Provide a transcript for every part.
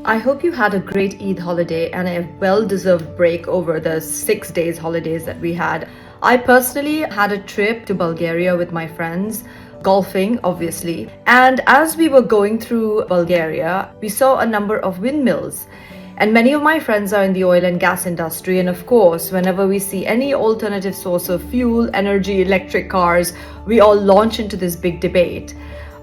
I hope you had a great Eid holiday and a well-deserved break over the 6 days holidays that we had. I personally had a trip to Bulgaria with my friends, golfing obviously. And as we were going through Bulgaria, we saw a number of windmills. And many of my friends are in the oil and gas industry. And of course, whenever we see any alternative source of fuel, energy, electric cars, we all launch into this big debate.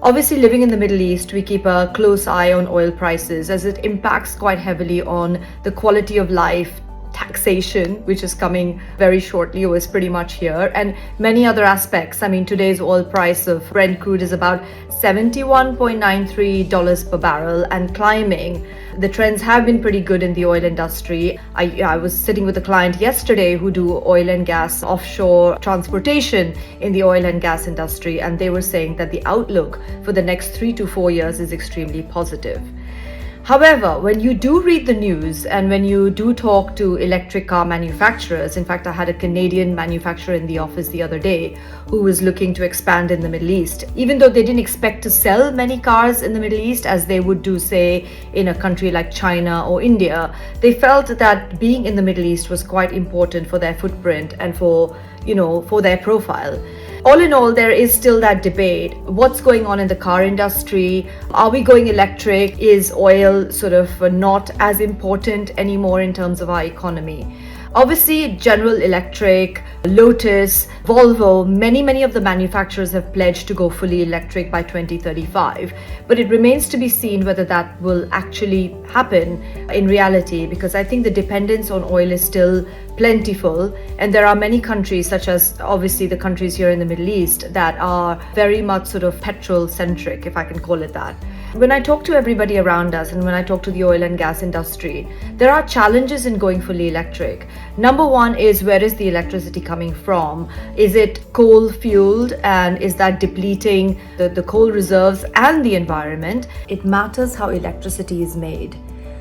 Obviously, living in the Middle East, we keep a close eye on oil prices as it impacts quite heavily on the quality of life, taxation, which is coming very shortly or is pretty much here, and many other aspects. I mean, today's oil price of Brent crude is about $71.93 per barrel and climbing. The trends have been pretty good in the oil industry. I was sitting with a client yesterday who do oil and gas offshore transportation in the oil and gas industry, and they were saying that the outlook for the next 3 to 4 years is extremely positive. However, when you do read the news and when you do talk to electric car manufacturers, in fact, I had a Canadian manufacturer in the office the other day who was looking to expand in the Middle East. Even though they didn't expect to sell many cars in the Middle East as they would do, say, in a country like China or India, they felt that being in the Middle East was quite important for their footprint and for their profile. All in all, there is still that debate. What's going on in the car industry? Are we going electric? Is oil sort of not as important anymore in terms of our economy? Obviously, General Electric, Lotus, Volvo, many of the manufacturers have pledged to go fully electric by 2035. But it remains to be seen whether that will actually happen in reality, because I think the dependence on oil is still plentiful, and there are many countries, such as obviously the countries here in the Middle East, that are very much sort of petrol centric, if I can call it that. When I talk to everybody around us and when I talk to the oil and gas industry, there are challenges in going fully electric. Number one is, where is the electricity coming from? Is it coal fueled, and is that depleting the coal reserves and the environment? It matters how electricity is made.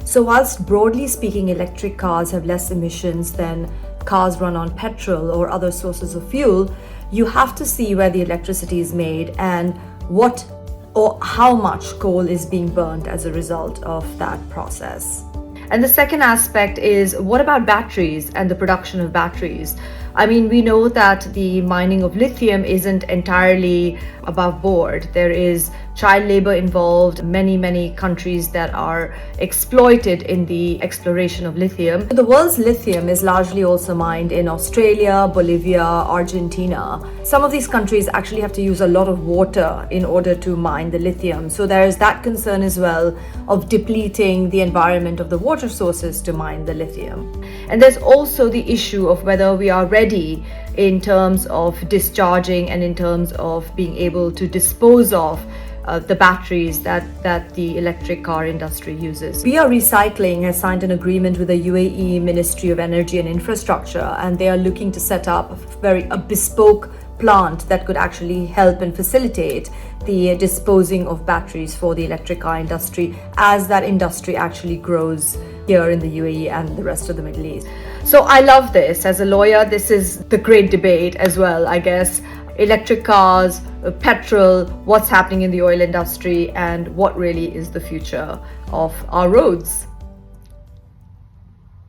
So whilst broadly speaking, electric cars have less emissions than cars run on petrol or other sources of fuel, you have to see where the electricity is made and what or how much coal is being burnt as a result of that process. And the second aspect is, what about batteries and the production of batteries? I mean, we know that the mining of lithium isn't entirely above board. There is child labor involved, many countries that are exploited in the exploration of lithium. The world's lithium is largely also mined in Australia, Bolivia, Argentina. Some of these countries actually have to use a lot of water in order to mine the lithium. So there is that concern as well of depleting the environment of the water sources to mine the lithium. And there's also the issue of whether we are ready in terms of discharging and in terms of being able to dispose of the batteries that the electric car industry uses. BR Recycling has signed an agreement with the UAE Ministry of Energy and Infrastructure, and they are looking to set up a bespoke plant that could actually help and facilitate the disposing of batteries for the electric car industry as that industry actually grows here in the UAE and the rest of the Middle East. So I love this. As a lawyer, this is the great debate as well, I guess. Electric cars, petrol, what's happening in the oil industry, and what really is the future of our roads.